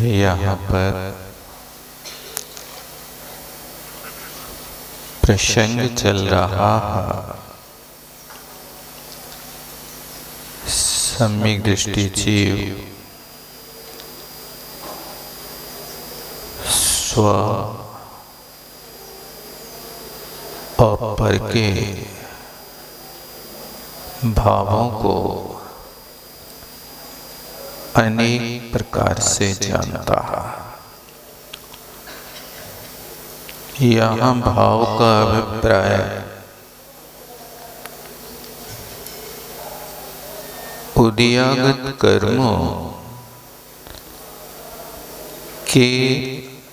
यहाँ पर प्रसंग चल रहा है। सम्यक दृष्टि जीव स्व और पर के भावों को अनेक प्रकार से जानता है। यहाँ भाव का अभिप्राय उदयागत कर्मों के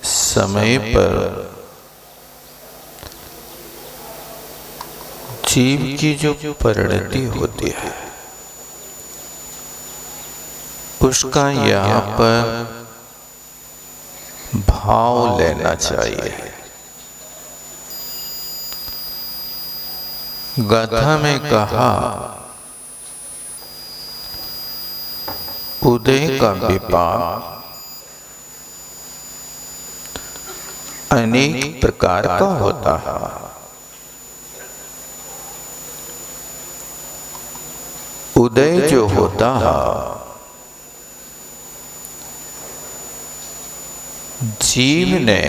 समय पर जीव की जो परिणति होती है उसका यहाँ पर भाव लेना चाहिए। गाथा में कहा उदय का विपाक अनेक प्रकार का होता है। उदय जो होता है जीव ने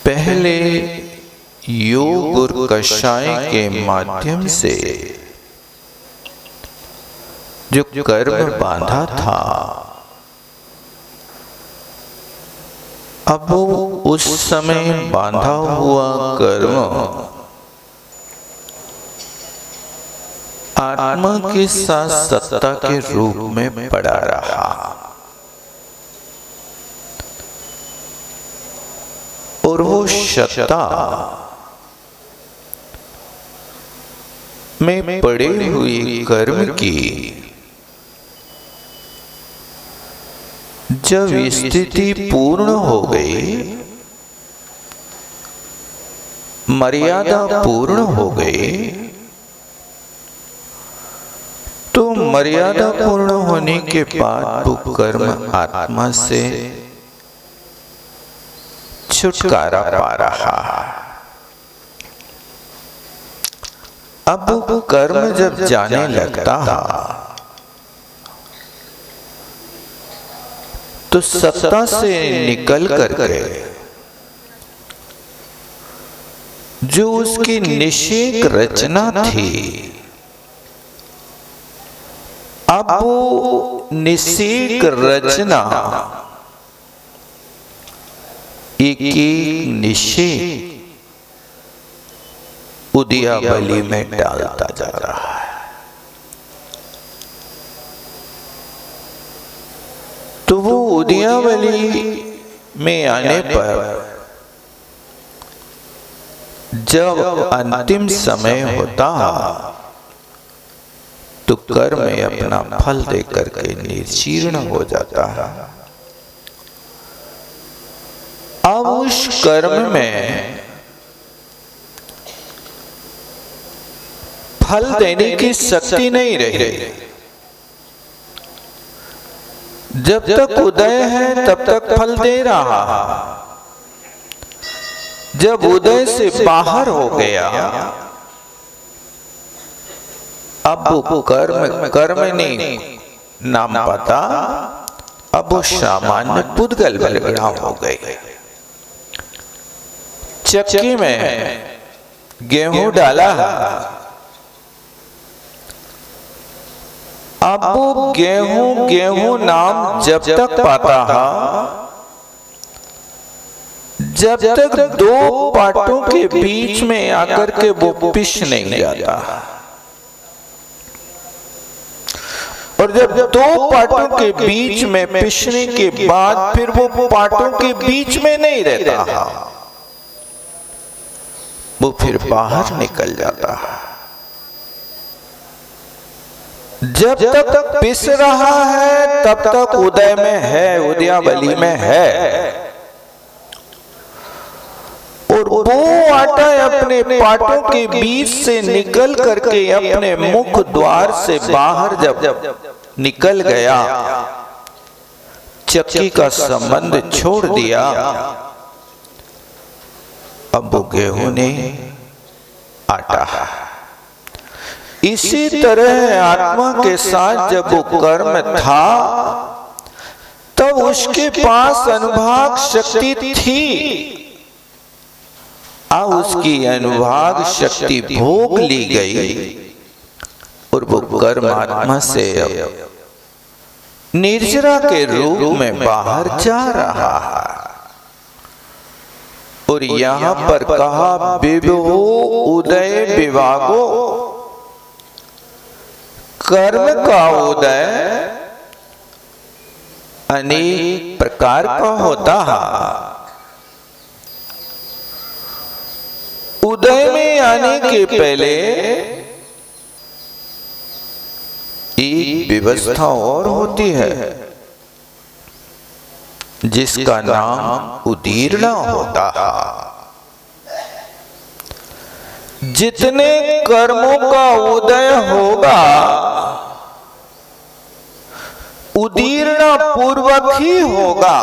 पहले योग और कषाय के माध्यम से जो कर्म बांधा था अब उस समय बांधा हुआ कर्म आत्मा के साथ सत्ता के रूप में पड़ा रहा और वो सत्ता में पड़े हुए कर्म की जब स्थिति पूर्ण हो गई, मर्यादा पूर्ण हो गई, तो मर्यादा पूर्ण होने के बाद वो कर्म आत्मा से छुटकारा पा रहा है। अब वो कर्म जब जाने लगता है तो सत्ता से निकल करके जो उसकी निषेक रचना थी अब वो निषेक रचना एक निषेक उदयावली में डालता जा रहा है। तो वो उदयावली में आने पर जब अंतिम समय होता तो कर्म अपना फल दे करके निर्जीर्ण हो जाता है। अब उस कर्म में फल देने की शक्ति नहीं रही। जब तक उदय है तब तक फल दे रहा, जब उदय से बाहर हो गया अब वो कर्म नहीं नाम पाता, अब वो सामान्य पुद्गल बलगड़ा हो गए। चक्की में गेहूं डाला, अब वो गेहूं नाम जब तक पाता है जब तक दो पाटों के बीच में आकर के वो पिस नहीं जाता, और जब दो पाटों के बीच में पिसने के बाद फिर वो पाटों के बीच में नहीं रहता, वो फिर बाहर निकल जाता है। जब तक पिस रहा है तब तक उदय में है, उदयावली में है, और वो आटा अपने पाटों के बीच से निकल करके अपने मुख द्वार से बाहर जब निकल गया, चक्की का संबंध छोड़ दिया, अब वो गेहूं ने आटा। इसी तरह आत्मा के साथ जब वो कर्म था तब उसके पास अनुभाग शक्ति थी, अब उसकी अनुभाग शक्ति भोग ली गई और वो कर्म आत्मा से निर्जरा के रूप में बाहर जा रहा है। और यहां पर कहा विभो उदय विभागो, कर्म का उदय अनेक प्रकार का होता है। उदय में आने के पहले एक व्यवस्था और होती है जिसका नाम उदीर्णा होता है। जितने कर्मों का उदय होगा उदीर्णा पूर्वक ही होगा,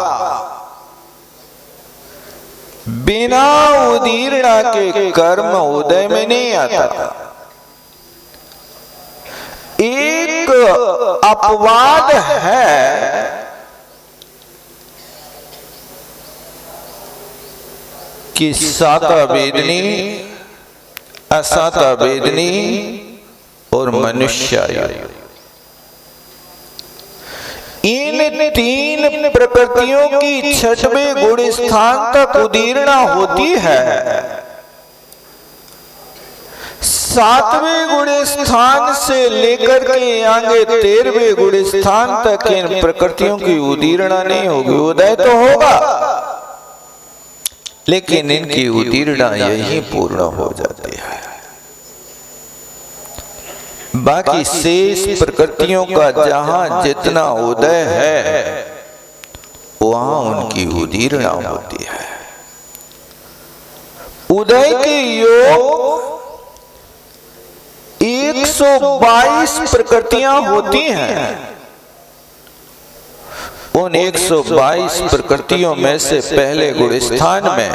बिना उदीर्णा के कर्म उदय में नहीं आता। एक अपवाद है कि साता वेदनी, असाता वेदनी और मनुष्य, इन तीन प्रकृतियों की छठवें गुण स्थान तक उदीर्णा होती है। सातवें गुण स्थान से लेकर के आगे 13वें गुण स्थान तक इन प्रकृतियों की उदीर्णा नहीं होगी। उदय तो होगा लेकिन इनकी उदीर्णा यही पूर्ण हो जाती है। बाकी शेष प्रकृतियों का जहां जितना उदय है वहां उनकी उदीर्णा होती है। उदय के योग 122 प्रकृतियां होती हैं। उन 122 प्रकृतियों में से पहले गुण स्थान में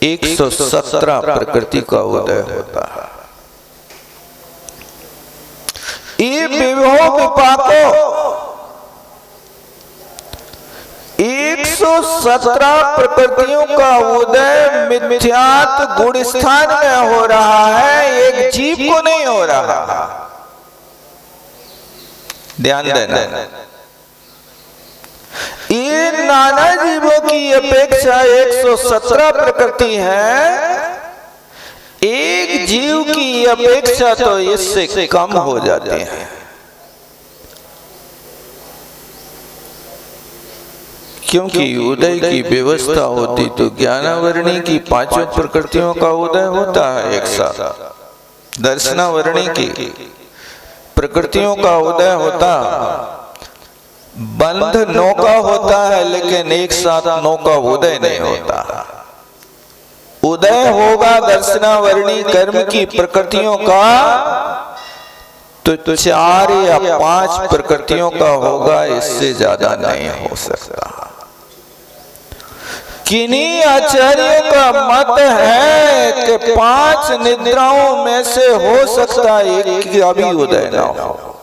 117 प्रकृति का उदय होता है। ये विभो विपाको 117 प्रकृतियों का उदय मिथ्यात्व गुण स्थान में हो रहा है, एक जीव को नहीं हो रहा। ध्यान देना, ये नाना जीवों की अपेक्षा 117 प्रकृति है, एक जीव की अपेक्षा तो इससे कम हो जाते हैं। क्योंकि उदय की व्यवस्था होती तो ज्ञानावरणी की पांचों प्रकृतियों का उदय होता है एक साथ, दर्शनावरणी की प्रकृतियों का उदय होता, बंध 9 का होता है लेकिन एक साथ 9 का उदय नहीं होता। उदय होगा दर्शनावरणी कर्म की प्रकृतियों का तो 4 या 5 प्रकृतियों का होगा, इससे ज्यादा नहीं हो सकता। किन्हीं आचार्यों का मत है कि 5 निद्राओं में से हो सकता है एक की अभी उदय ना हो,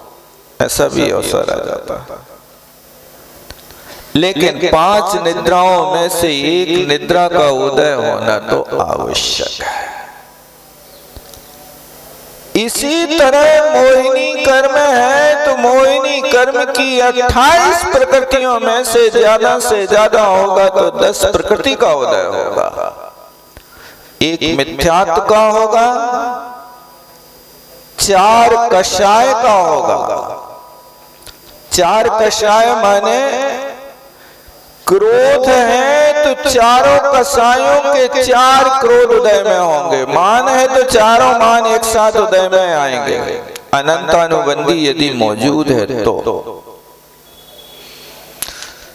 ऐसा भी अवसर आ जाता है। लेकिन 5 निद्राओं में से एक निद्रा का उदय होना तो आवश्यक है। इसी तरह मोहिनी कर्म है तो मोहिनी कर्म की 28 प्रकृतियों में से ज्यादा होगा तो 10 प्रकृति का उदय होगा। एक मिथ्यात्व का होगा, 4 कषाय का होगा। 4 कषाय माने क्रोध है तो चारों कसायों के 4 क्रोध उदय में होंगे। मान है तो चारों मान एक साथ उदय में आएंगे, अनंतानुबंधी यदि मौजूद है तो।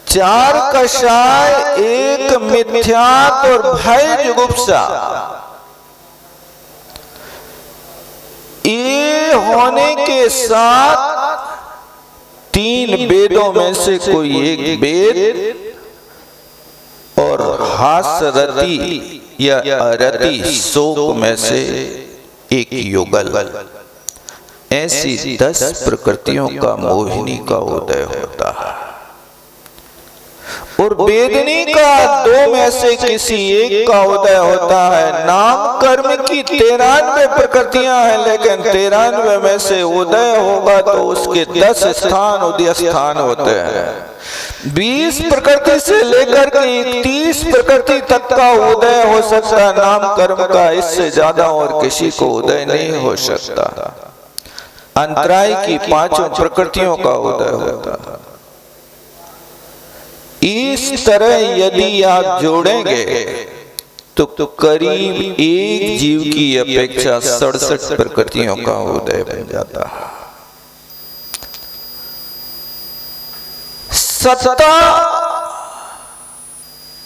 4 कषाय, एक मिथ्यात और भय जुगुप्सा, ये होने के साथ तीन वेदों में से कोई एक वेद और हासरति या अरति शोक में से एक युगल, ऐसी 10 प्रकृतियों का मोहिनी का उदय होता है। और वेदनी का 2 में से किसी एक का उदय होता है। नाम कर्म की 93 प्रकृतियां हैं, लेकिन 93 में से उदय होगा तो उसके 10 स्थान उदय स्थान होते हैं। 20 प्रकृति से लेकर के 30 प्रकृति तक का उदय हो सकता है नाम कर्म का, इससे ज्यादा और किसी को उदय नहीं हो सकता। अंतराय की 5 प्रकृतियों का उदय होता है। इस तरह यदि आप जोड़ेंगे तो करीब एक जीव की अपेक्षा 67 प्रकृतियों का उदय बन जाता है। सत्ता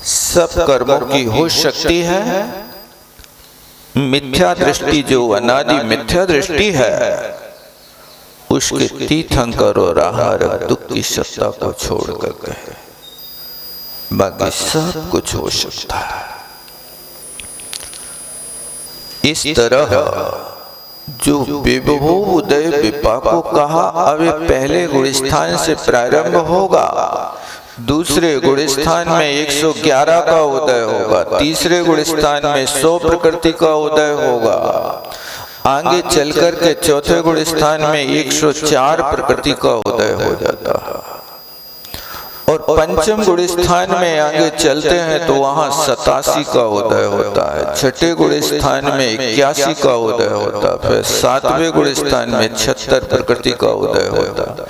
सब कर्मों की हो सकती है। मिथ्या दृष्टि जो अनादि मिथ्या दृष्टि है, उसके तीर्थंकर और आहार दुख की सत्ता को छोड़कर गए, बाकी सब कुछ हो सकता है। इस तरह जो विभो उदय विपाको कहा, अब पहले गुणस्थान से प्रारंभ होगा, दूसरे गुणस्थान में 111 का उदय होगा, तीसरे गुणस्थान में 100 प्रकृति का उदय होगा, आगे चलकर के चौथे गुणस्थान में 104 प्रकृति का उदय हो जाता है। और पंचम गुणस्थान में आगे चलते हैं तो वहां 87 का उदय होता है, छठे गुणस्थान में 81 का उदय होता है, फिर 7वें गुणस्थान में 76 प्रकृति का उदय होता है,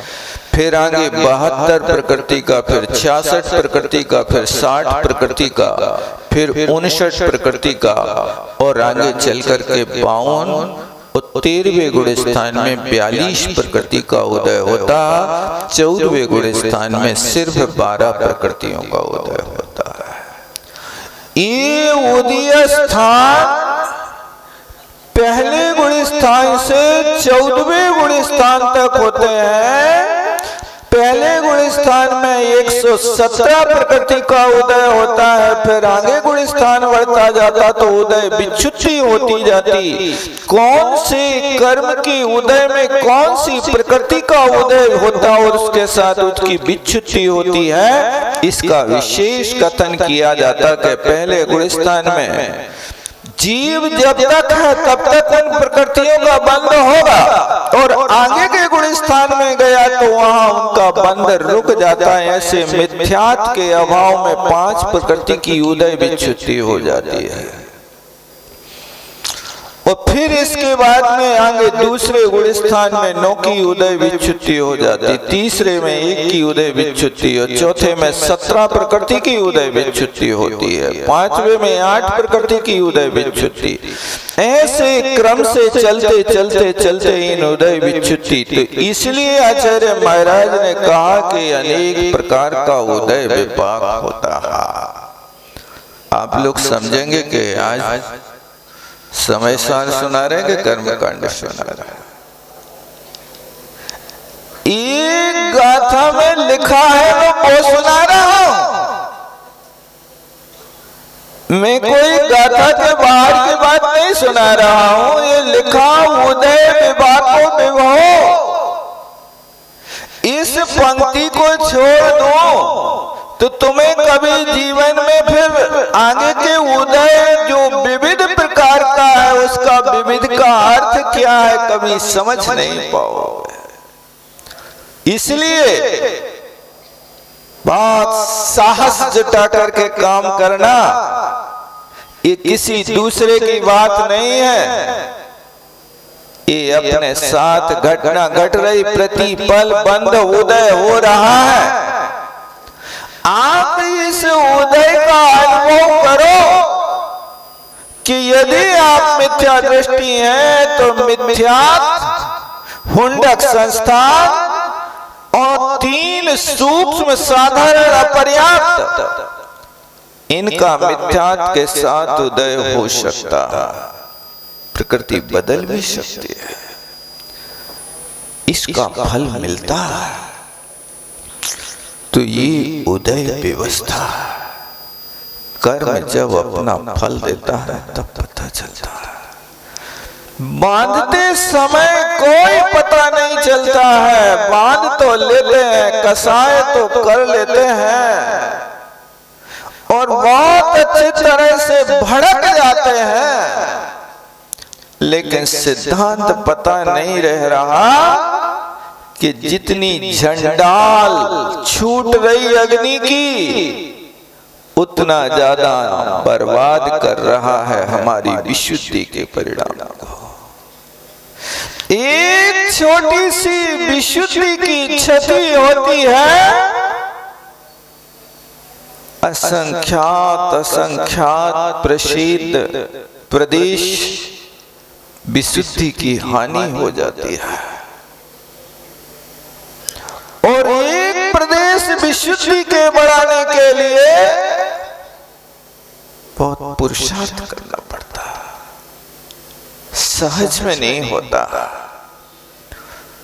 फिर आगे 72 प्रकृति का, फिर 66 प्रकृति का, फिर 60 प्रकृति का, फिर 59 प्रकृति का, और आगे चलकर के 52 और 13वें गुणस्थान में 42 प्रकृति का उदय होता, 14वें गुणस्थान में सिर्फ 12 प्रकृतियों का उदय होता है। ये उदय स्थान पहले गुणस्थान से 14वें गुणस्थान तक होते हैं। पहले गुणस्थान में 117 प्रकृति का उदय होता है, फिर आगे गुणस्थान बढ़ता जाता तो उदय विच्छुद्धि होती जाती। कौन से कर्म की उदय में कौन सी प्रकृति का उदय होता और उसके साथ उसकी विच्छुद्धि होती है, इसका विशेष कथन किया जाता कि पहले गुणस्थान में जीव जब तक है तब तक उन प्रकृतियों का बंध होगा, और आगे के गुणस्थान में गया तो वहां उनका बंध रुक जाता है। ऐसे मिथ्यात्व के अभाव में 5 प्रकृति की उदय विच्छुद्धि हो जाती है। और फिर इसके बाद में आगे दूसरे गुणस्थान में 9 की उदय विच्छुद्धि हो जाती, तीसरे में 1 की उदय विच्छुद्धि, और चौथे में 17 प्रकृति की उदय विच्छुद्धि होती है, 5वें में 8 प्रकृति की उदय विच्छुद्धि। ऐसे क्रम से चलते चलते चलते इन उदय विच्छुद्धि, तो इसलिए आचार्य महाराज ने कहा कि अनेक प्रकार का उदय विपाक होता है। आप लोग समझेंगे कि आज समय सार सुना रहे कि कर्म कांड सुना रहे। एक गाथा में लिखा है मैं वो सुना रहा हूं, मैं कोई गाथा के बाहर की बात नहीं सुना रहा हूं। ये लिखा उदय विपाको विभो, इस पंक्ति को छोड़ दो तो तुम्हें कभी जीवन में फिर आगे के उदय जो विविध प्रकार का है उसका विविध का अर्थ क्या है कभी समझ नहीं पाओगे। इसलिए बहुत साहस जुटा करके काम करना, ये किसी दूसरे की बात नहीं है, ये अपने साथ घटना घट रही, प्रतिपल बंद उदय हो रहा है। आप इस उदय का अनुभव करो कि यदि आप मिथ्या दृष्टि हैं तो मिथ्यात्व, हुंडक संस्थान और 3 सूक्ष्म साधारण अपर्याप्त, इनका मिथ्यात्व के साथ उदय हो सकता है। प्रकृति बदल भी सकती है, इसका फल मिलता है। तो ये उदय व्यवस्था, कर्म जब अपना फल देता है तब पता चलता है। बांधते समय कोई पता नहीं चलता है, बांध तो लेते हैं, कसाय तो कर लेते हैं और बहुत अच्छी तरह से भड़क जाते हैं, लेकिन सिद्धांत पता नहीं रह रहा कि जितनी झंडाल छूट रही अग्नि की, उतना ज्यादा बर्बाद कर रहा है हमारी विशुद्धि के परिणाम को। एक छोटी सी विशुद्धि की क्षति होती है, असंख्यात असंख्यात प्रसिद्ध प्रदेश विशुद्धि की हानि हो जाती है। और एक प्रदेश विशुद्धि के बढ़ाने के लिए बहुत पुरुषार्थ करना पड़ता है, सहज में नहीं होता।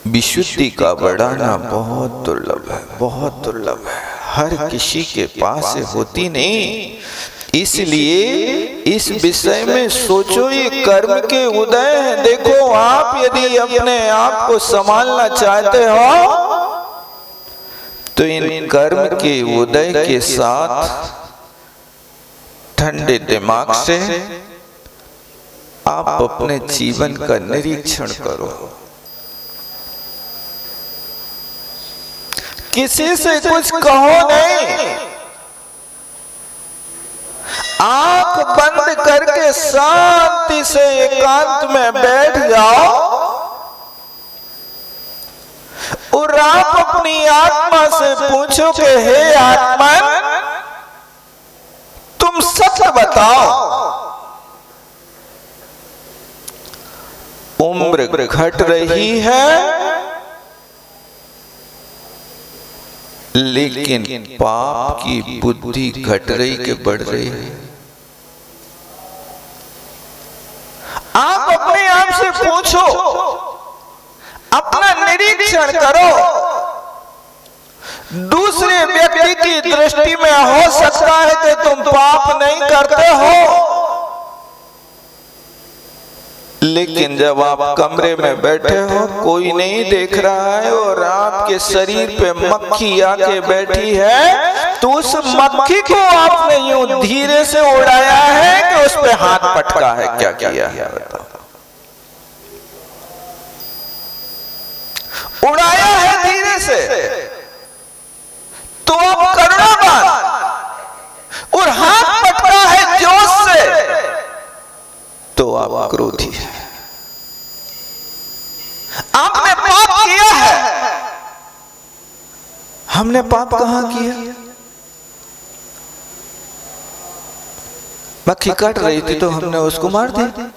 विशुद्धि का बढ़ाना बहुत दुर्लभ है, बहुत दुर्लभ है, हर किसी के पास होती नहीं। इसलिए इस विषय में सोचो, ये कर्म के उदय हैं। देखो, आप यदि अपने आप को संभालना चाहते हो तो इन कर्म के उदय के साथ ठंडे दिमाग से आप अपने जीवन का निरीक्षण करो। किसी से कुछ कहो नहीं, आंख बंद करके शांति से एकांत में बैठ जाओ और आप अपनी आत्मा से पूछो कि हे आत्मा, तुम सत्य बताओ, उम्र घट रही है लेकिन पाप की बुद्धि घट रही कि बढ़ रही है? आप अपने आप से पूछो, अपना निरीक्षण करो। दूसरे व्यक्ति की दृष्टि में हो सकता है कि तुम पाप नहीं करते हो, लेकिन जब आप कमरे में बैठे हो, कोई नहीं देख रहा है और आपके शरीर पे मक्खी आके बैठी है, तो उस मक्खी को आपने यूं धीरे से उड़ाया है कि उस पे हाथ पटका है? क्या किया है बताओ? उड़ाया है धीरे से, तो आप करुणावान, और हाथ पटका है जोश से, तो आप क्रोधी है। आपने पाप किया है। हमने पाप कहां किया? मक्खी काट रही थी तो हमने उसको मार दिया।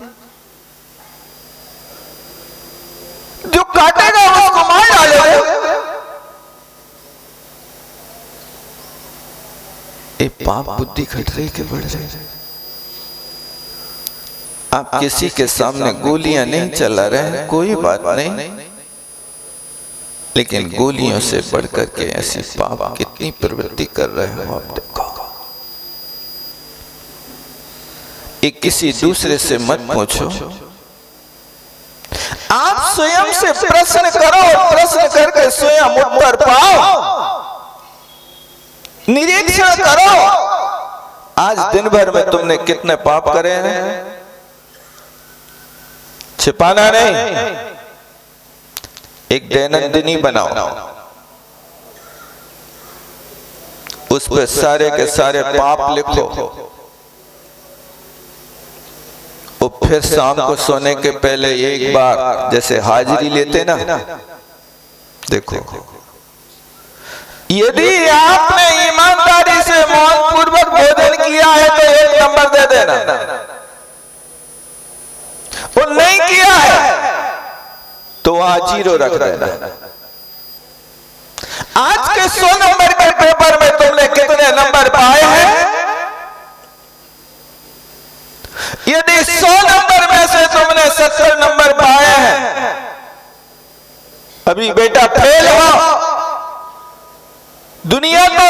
जो काटेगा उसको मार डालेगा। ये पाप बुद्धि घट रही कि बढ़ रही? आप किसी के सामने गोलियां नहीं चला रहे, कोई बात नहीं, लेकिन गोलियों से बढ़कर के ऐसी पाप कितनी प्रवृत्ति कर रहे हो आप देखो। एक किसी दूसरे से मत पूछो, आप स्वयं से प्रश्न करो, प्रश्न करके स्वयं उत्तर पाओ, निरीक्षण करो। आज दिन भर में तुमने कितने पाप करे हैं? छिपाना नहीं, एक दैनंदिनी बनाओ, उस पर सारे के सारे पाप लिखो, और फिर शाम को सोने के पहले एक बार जैसे हाजिरी लेते ना, देखो, यदि आपने ईमानदारी से मौन पूर्वक भोजन किया है तो 1 नंबर दे देना, और नहीं किया है तो वहां 0 रख देना। आज के 100 नंबर के पेपर में तुमने कितने नंबर पाए हैं? यदि 100 नंबर में से तुमने 70 नंबर पाए हैं, अभी बेटा फेल हो, दुनिया तो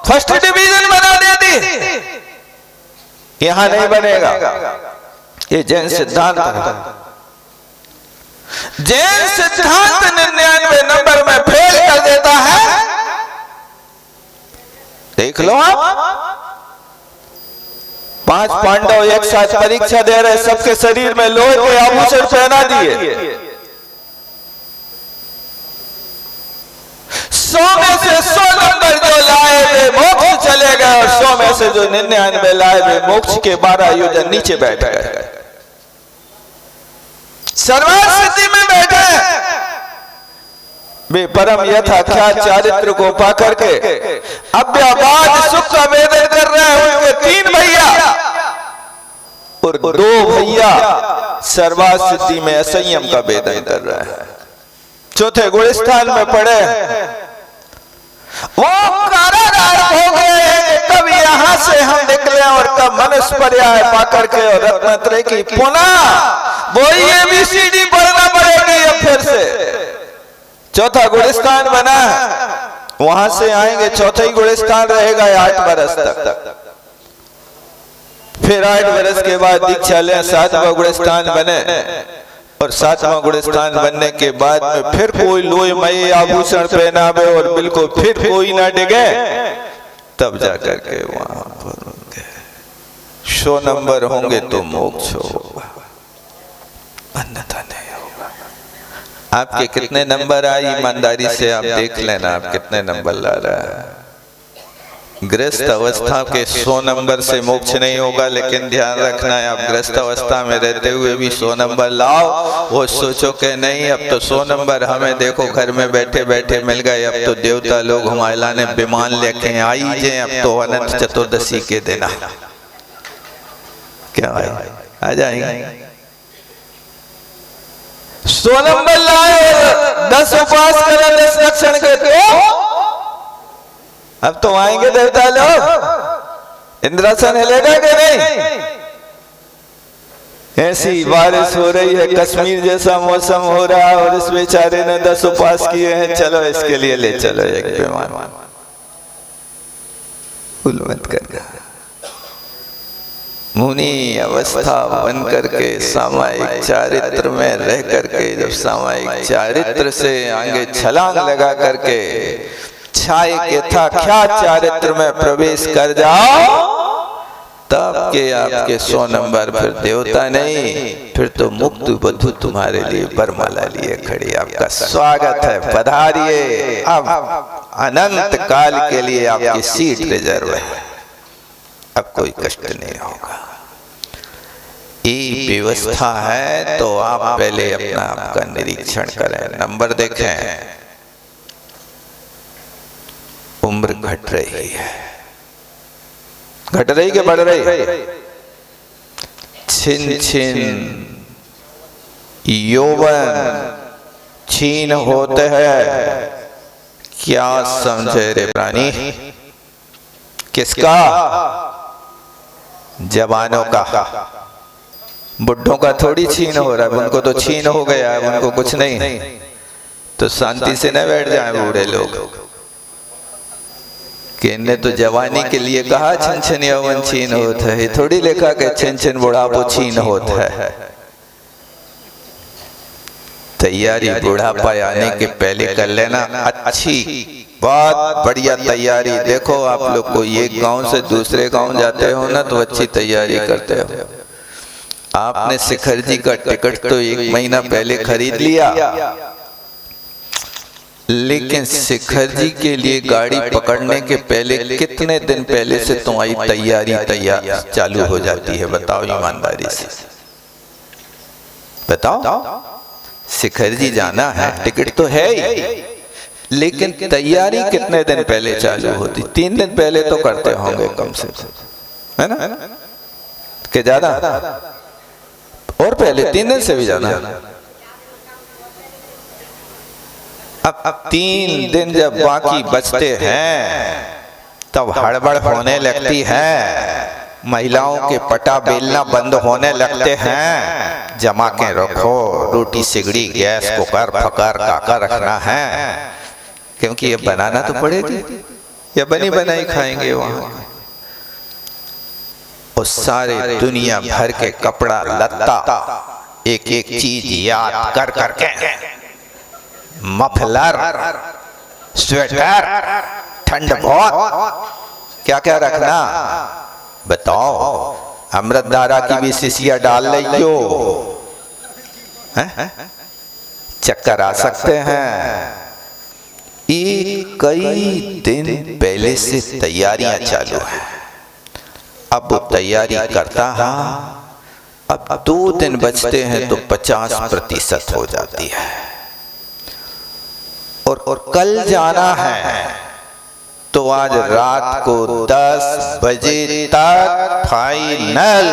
फर्स्ट डिवीजन बना देती, यहां नहीं बनेगा। ये जैन सिद्धांत है। जैन सिद्धांत 99 नंबर में फेल कर देता है। देख लो आप, 5 पांडव एक साथ परीक्षा दे रहे, सबके शरीर में लोहे के आभूषण पहना दिए। 100 में से 100 नंबर जो लाए वे मोक्ष चले गए, और 100 में से जो 99 लाए वे मोक्ष के 12 योजन नीचे बैठ गए, सर्वार्थ सिद्धि में बैठे। वे परम यथाख्या चारित्र को पाकर के अव्याबाद सुख का वेदन कर रहे हैं। उनके 3 भैया और 2 भैया सर्वार्थ सिद्धि में असंयम का वेदन कर रहे हैं। चौथे गुलिस्तान में पड़े, वो कारागार हो गए हैं। कब यहां से हम निकले और कब मनुष्य पर्याय पाकर के और रत्नत्रय की पुनः वही ABCD पढ़ना पड़ेगी। अब फिर से चौथा गुलिस्तान बना है, वहां से आएंगे, चौथा ही गुलिस्तान रहेगा 8 बरस तक। फिर 8 बरस के बाद दीक्षा लें, 7वां गुलिस्तान बने, और 7वां गुलिस्तान बनने के बाद में फिर कोई लोहमय आभूषण पहनावे और बिल्कुल फिर कोई ना डिगे, तब जाकर के वहां पर 100 नंबर होंगे तो मोक्ष होगा, अन्यथा नहीं होगा। आपके कितने नंबर आए, ईमानदारी से आप देख लेना आप कितने नंबर ला रहा है। गृहस्थ अवस्था के 100 नंबर से मोक्ष नहीं होगा, लेकिन ध्यान रखना है आप गृहस्थ अवस्था में रहते हुए भी 100 नंबर लाओ। वो सोचो कि नहीं अब तो 100 नंबर हमें देखो घर में बैठे बैठे मिल गए, अब तो देवता लोग हमारा ने विमान लेके आई जे, अब तो अनंत चतुर्दशी के दिन क्या आ जाएंगे। 100 नंबर लाए, 10 उपवास करें, 10 लक्षण के, तो अब तो आएंगे देवता लोग। इंद्रासन हिलेगा कि नहीं? ऐसी बारिश हो रही है, कश्मीर जैसा मौसम हो रहा है, और इस बेचारे ने 10 उपवास किए हैं, चलो इसके लिए ले चलो एक विमान। मत करना। मुनि अवस्था बन करके सामायिक चारित्र में रह करके, जब सामायिक चारित्र से आगे छलांग लगा करके छाए के था क्या चारित्र में प्रवेश कर जाओ, तब के आपके 100 नंबर। फिर देवता नहीं, फिर तो मुक्त बधू तुम्हारे लिए वरमाला लिए खड़ी। आपका स्वागत है, पधारिए। अब अनंत काल के लिए आपकी सीट रिजर्व है, अब कोई कष्ट नहीं होगा। ये व्यवस्था है, तो आप पहले अपना आपका निरीक्षण करें, नंबर देखें। उम्र घट रही है, घट रही कि बढ़ रही? छिन छिन यौवन छीन होते हैं, क्या समझे रे प्राणी? किसका? जवानों का। बुढ़ों का थोड़ी छीन हो रहा है, उनको तो छीन हो गया है, उनको कुछ नहीं, तो शांति से न बैठ जाए बूढ़े लोग। कि इनने तो जवानी के लिए कहा छिन छिन यौवन छीन होता है, थोड़ी लिखा कि छिन छिन बुढ़ापो छीन होता है। तैयारी बुढ़ापा आने के पहले कर लेना, अच्छी बहुत बढ़िया तैयारी। देखो आप लोग को एक गांव से दूसरे गांव जाते हो ना, तो अच्छी तैयारी करते हो। आपने शिखर जी का टिकट तो 1 महीना पहले खरीद लिया, लेकिन शिखर जी के लिए गाड़ी पकड़ने के पहले कितने दिन पहले से तुम्हारी तैयारी चालू हो जाती है? बताओ ईमानदारी से बताओ। शिखर जी जाना है, टिकट तो है ही, लेकिन तैयारी कितने दिन पहले चालू होती? 3 दिन पहले तो करते होंगे कम से कम, है ना? कि ज्यादा और पहले 3 दिन से भी ज्यादा। अब 3 दिन जब बाकी बचते हैं, तब हड़बड़ होने लगती है, महिलाओं के पटा बेलना बंद होने लगते हैं। जमा के रखो, रोटी सिगड़ी गैस कुकर फकर काका रखना है, क्योंकि ये बनाना तो पड़ेगी, या बनी बनाई खाएंगे वहां। और सारे दुनिया भर के कपड़ा लत्ता, एक एक चीज याद कर करके, मफलर, स्वेटर, ठंड बहुत, क्या क्या रखना बताओ। अमृतधारा की भी शिशिया डाल लियो, चक्कर आ सकते हैं। ये कई दिन पहले से तैयारियां चालू है। अब वो तैयारी करता है, अब 2 दिन बचते हैं तो 50% हो जाती है। और कल जाना है तो आज रात को 10 बजे तक फाइनल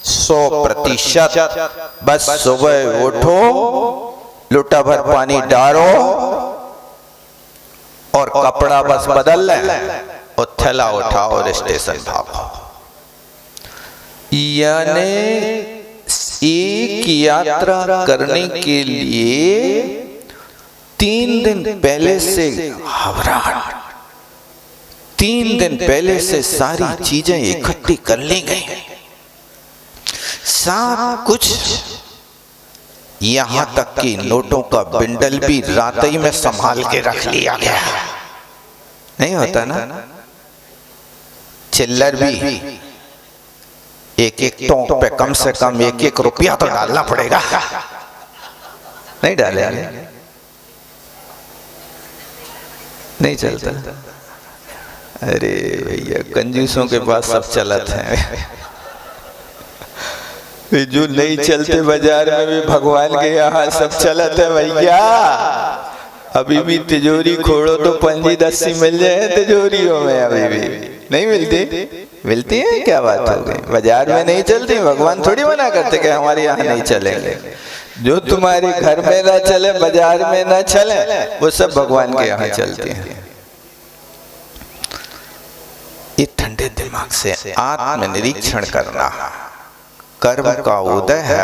100%। बस सुबह उठो, लोटा भर पानी डालो और कपड़ा बस बदल ले और थैला उठाओ और स्टेशन भागो। यानी एक यात्रा करने के लिए 3 दिन पहले से घबराहट, 3 दिन पहले से सारी चीजें इकट्ठी कर ली गई, सब कुछ, यहां तक कि नोटों का बिंडल भी रात ही में संभाल के रख लिया गया। नहीं होता ना, चिल्लर भी एक एक टोंक पे कम से कम 1-1 रुपया तो डालना पड़ेगा। नहीं डाले नहीं चलता। अरे भैया, कंजूसों के पास सब चलत है। जो नहीं चलते बाजार में भी भगवान के यहाँ सब चलत है भैया। अभी भी तिजोरी खोलो तो 5-10 मिल जाए तिजोरियों में, अभी भी नहीं मिलती। मिलती है, क्या बात हो गई। बाजार में नहीं चलती, भगवान थोड़ी मना करते कि हमारे यहाँ नहीं चलेंगे। जो तुम्हारे घर में ना चले, बाजार में ना चले, वो सब भगवान के यहाँ चलती है। ये ठंडे दिमाग से आत्मनिरीक्षण करना कर्म का उदय है,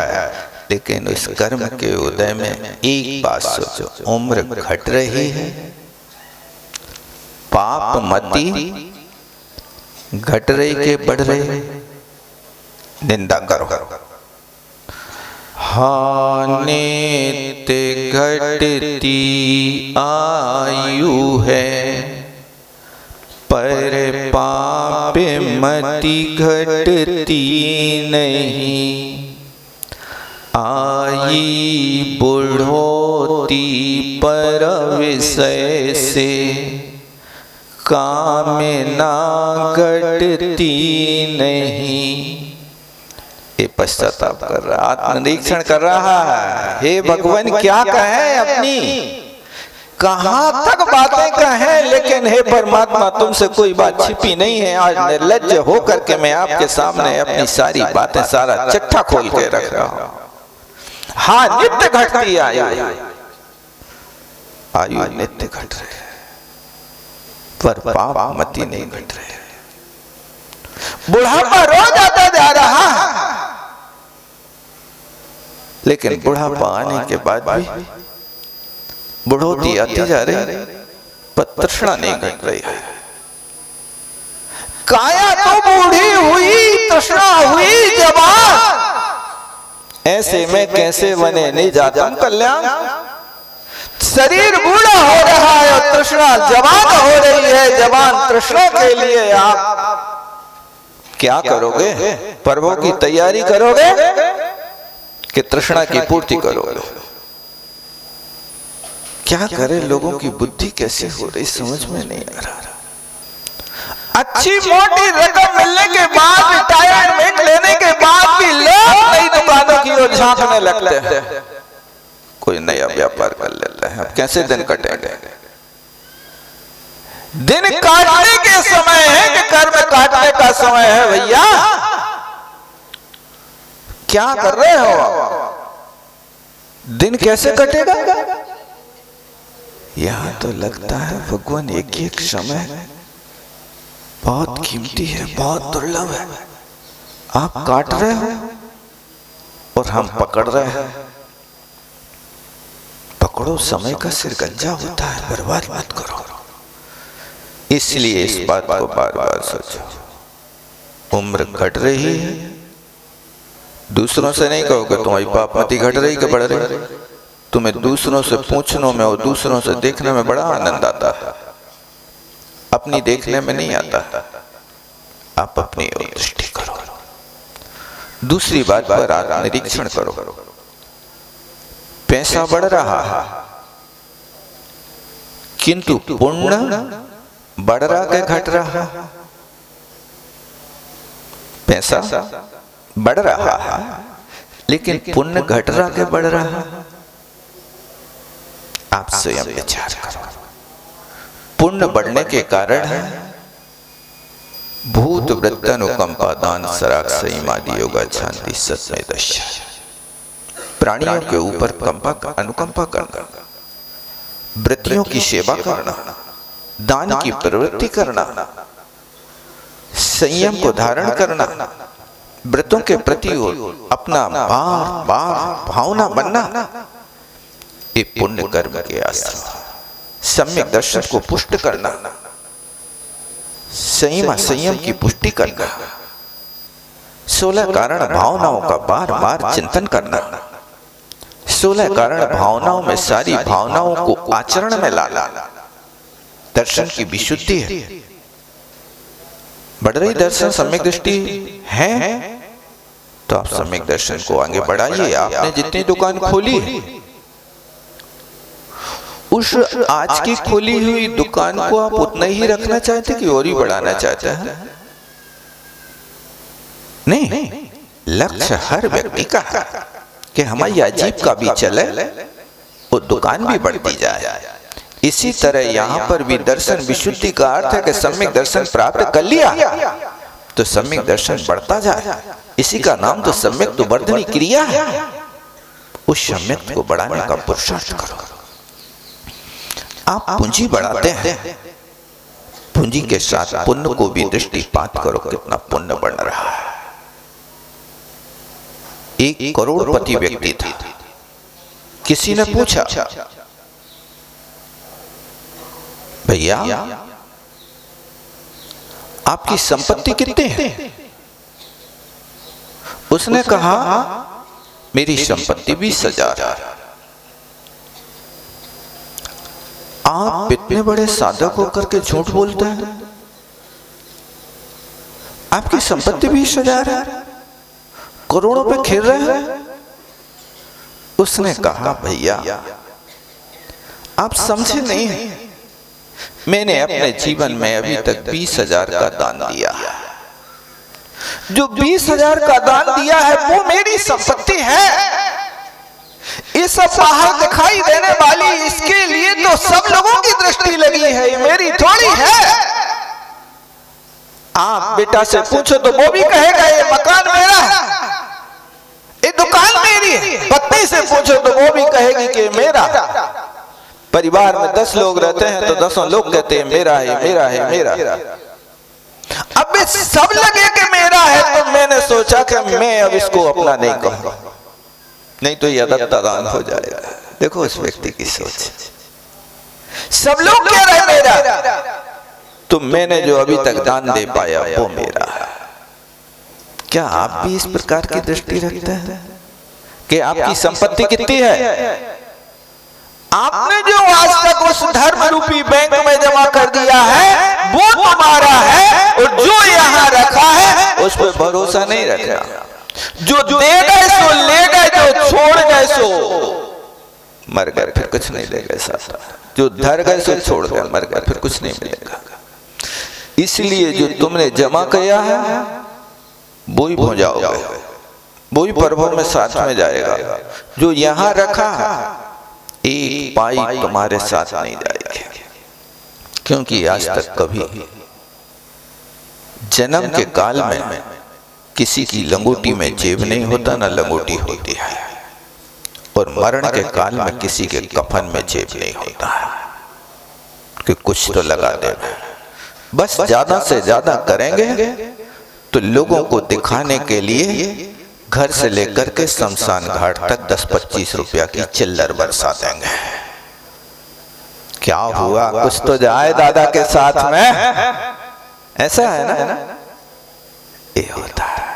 लेकिन उस कर्म के उदय में एक बात सोचो, उम्र घट रही है, पाप मति घट रही के बढ़ रही, निंदा करो। हाँ, नित्य घटती आयु है, पर पाप मति घटती नहीं। आई बुढ़ोती पर विषय से, कामना घटती नहीं। ये पश्चाताप कर रहा, आत्मनिरीक्षण कर रहा है। हे भगवान, क्या कहें अपनी, कहां तक बातें कहें, लेकिन हे परमात्मा, तुमसे कोई बात छिपी नहीं है। आज निर्लज्ज होकर के मैं आपके सामने अपनी सारी बातें, सारा चिट्ठा खोल के रख रहा हूं। हाँ, नित्य घटती आयु, आयु नित्य घट रहे, पर पाप मति नहीं घट रहे। बुढ़ापा रोज आता जा रहा है, लेकिन बुढ़ापा आने के बाद भी बुढ़ोती आती जा रही, पर तृष्णा नहीं घट रही है। काया तो बूढ़ी हुई, तृष्णा हुई जवान, ऐसे में कैसे बने निजातम कल्याण। शरीर बूढ़ा हो रहा है और तृष्णा जवान हो रही है। जवान तृष्णा के लिए आप क्या करोगे? पर्वों की तैयारी करोगे कि तृष्णा की पूर्ति करोगे? क्या करें, लोगों की बुद्धि कैसी हो रही समझ में नहीं आ रहा। अच्छी मोटी रकम मिलने के बाद, रिटायरमेंट लेने के बाद भी लोग नई दुकानों की ओर झांकने लगते हैं। कोई नया व्यापार कर लेता है। अब कैसे दिन कटेंगे? दिन काटने के समय है कि कर्म काटने का समय है भैया? क्या कर रहे हो? दिन कैसे कटेगा? यहां तो लगता है भगवान एक एक समय बहुत कीमती है, बहुत दुर्लभ है। आप काट रहे हो और हम पकड़ रहे हैं। पकड़ो, समय का सिर गंजा होता है, बर्बाद मत करो। इसलिए इस बात को बार बार सोचो। उम्र घट रही है, दूसरों से नहीं कहोगे तुम्हारी पापमती घट रही कि बढ़ रही। तुम्हें दूसरों से पूछने में और दूसरों से देखने में बड़ा आनंद आता है, अपनी देखने में नहीं आता। आप अपनी ओर दृष्टि करो। दूसरी बात पर आत्मनिरीक्षण करो। पैसा बढ़ रहा है किंतु पुण्य बढ़ रहा के घट रहा है? पैसा बढ़ रहा है लेकिन पुण्य घट रहा के बढ़ रहा है? आप स्वयं विचार करो। पुण्य बढ़ने के कारण है भूत वृत्त अनुकंपा दान सराग संयमादि योगा शांति सत्य दशा। प्राणियों के ऊपर अनुकंपा करना, वृत्तियों की सेवा करना, दान की प्रवृत्ति करना, संयम को धारण करना, व्रतों के प्रति अपना बार बार भावना बनना, ये पुण्य कर्म के आश्रम। सम्यक दर्शन को पुष्ट करना, संयम की पुष्टि करना, 16 कारण भावनाओं का बार बार चिंतन करना, 16 कारण भावनाओं में सारी भावनाओं को आचरण में लाना, दर्शन की विशुद्धि है। बढ़ रही दर्शन सम्यक दृष्टि है तो आप सम्यक दर्शन को आगे बढ़ाइए। आपने जितनी दुकान खोली है उस आज की खोली हुई दुकान को आप उतना ही रखना चाहते कि और ही बढ़ाना चाहते हैं? नहीं, लक्ष्य हर व्यक्ति का है कि हमारी अजीब का भी चले और दुकान भी बढ़ती जाए। इसी तरह यहाँ पर भी दर्शन विशुद्धि का अर्थ है कि सम्यक दर्शन प्राप्त कर लिया तो सम्यक दर्शन बढ़ता जाए। इसी का नाम तो सम्यक तो वर्धनी क्रिया है। उस सम्यक को बढ़ाने का पुरुषार्थ करो। आप पूंजी बढ़ाते हैं, पूंजी के साथ पुण्य को भी दृष्टिपात करो, कितना पुण्य बढ़ रहा है। एक करोड़पति व्यक्ति था, किसी ने पूछा भैया आपकी संपत्ति कितनी है? उसने कहा मेरी संपत्ति 20,000 है। आप इतने बड़े साधक होकर के झूठ बोलते हैं, आपकी संपत्ति 20,000 है, करोड़ों पे खेल रहे हैं। उसने कहा भैया आप समझे नहीं हैं, मैंने अपने जीवन में अभी तक 20,000 का दान दिया है। जो 20,000 का दान दिया है वो मेरी संपत्ति है। ये सब बाहर दिखाई देने वाली इसके लिए तो सब लोगों की दृष्टि लगी है, ये मेरी थोड़ी है। आप बेटा से पूछो तो वो भी कहेगा ये मकान मेरा है, ये दुकान मेरी है। पत्नी से पूछो तो वो भी कहेगी कि मेरा। परिवार में 10 लोग रहते हैं तो 10 लोग कहते हैं मेरा है, मेरा है, मेरा। अब सब लगे कि मेरा है तो मैंने सोचा कि मैं अब इसको अपना नहीं कहूंगा, नहीं तो यह दत्ता दान हो जाएगा। देखो उस व्यक्ति की सोच, सब लोग कह रहे मेरा तो मैंने जो अभी तक दान दे पाया वो मेरा है। क्या आप भी इस प्रकार की दृष्टि रखते हैं कि आपकी संपत्ति कितनी है? आपने जो आज तक उस धर्म रूपी बैंक में जमा कर दिया है वो तुम्हारा है, और जो यहाँ रखा है उस पर भरोसा नहीं रखना। जो दे गए सो ले गए, जो छोड़ गए सो मर गए, फिर कुछ नहीं ले गए साथ। जो धर गए सो छोड़ गए, मर गए, फिर कुछ नहीं मिलेगा। इसलिए जो तुमने जमा किया है वो ही भो जाओगे, वो ही प्रभु में साथ में जाएगा। जो यहाँ रखा एक पाई तुम्हारे साथ नहीं जाएगी, क्योंकि आज तक कभी जन्म के काल में किसी की लंगोटी में जेब नहीं होता, ना लंगोटी होती है, और मरण के काल में किसी के कफन में जेब नहीं होता है कि कुछ तो लगा दे। बस ज्यादा से ज्यादा करेंगे तो लोगों को दिखाने के लिए घर से लेकर के शमशान घाट तक 10-25 रुपया की चिल्लर बरसा देंगे। क्या हुआ, कुछ तो जाए दादा के साथ में, ऐसा है ना, ये होता है।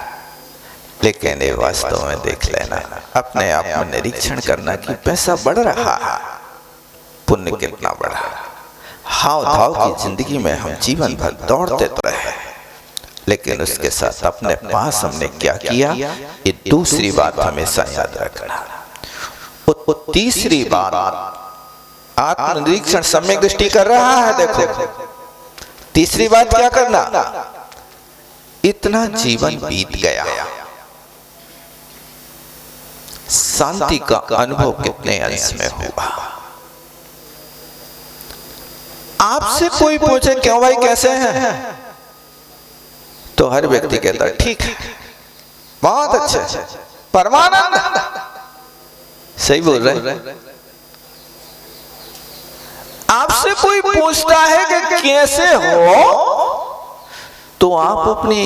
लेकिन ये वास्तव में देख लेना, अपने आप में निरीक्षण करना कि पैसा बढ़ रहा है, पुण्य कितना बढ़ा। हाव भाव की जिंदगी में हम जीवन भर दौड़ते तो रहे, लेकिन उसके साथ अपने पास हमने क्या किया, ये दूसरी बात हमेशा याद रखना। तीसरी बात, आत्मनिरीक्षण सम्यक दृष्टि कर रहा है, देखो तीसरी बात क्या करना, इतना जीवन बीत गया, शांति का अनुभव कितने अंश में हुआ। आपसे कोई पूछे क्यों भाई कैसे हैं, तो हर व्यक्ति कहता है ठीक है, बहुत अच्छे, परमानंद, सही बोल रहे। आपसे कोई पूछता है कि कैसे हो, तो आप अपनी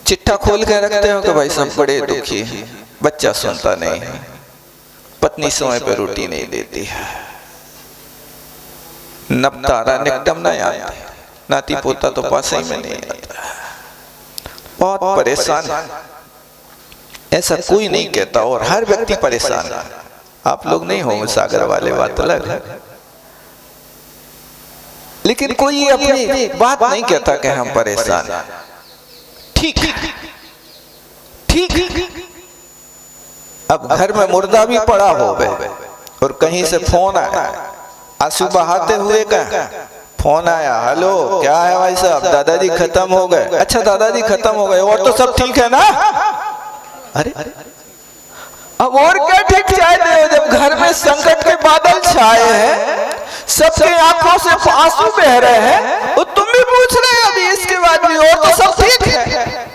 चिट्ठा खोल के रखते हो कि भाई सब बड़े दुखी हैं, बच्चा सुनता नहीं है, पत्नी समय पे रोटी नहीं देती है, नपतारा निकटम ना आता, नाती पोता तो पास ही में नहीं आता, बहुत परेशान है। ऐसा कोई नहीं कहता, और हर व्यक्ति परेशान है। आप लोग नहीं हो सागर वाले, बात अलग है, लेकिन कोई अपनी बात नहीं कहता कि हम परेशान हैं। ठीक ठीक, अब घर में मुर्दा भी पड़ा हो गए और कहीं से फोन आया, आंसू बहाते हुए का फोन आया, हेलो क्या है भाई साहब, दादाजी खत्म हो गए। अच्छा दादाजी खत्म हो गए, और तो सब ठीक है ना। अरे अब और क्या ठीक चाहते हो, जब घर में संकट के बादल छाए हैं, सबके आंखों से आंसू बह रहे हैं, और तुम भी पूछ रहे हो अभी इसके बाद भी और तो सब ठीक है।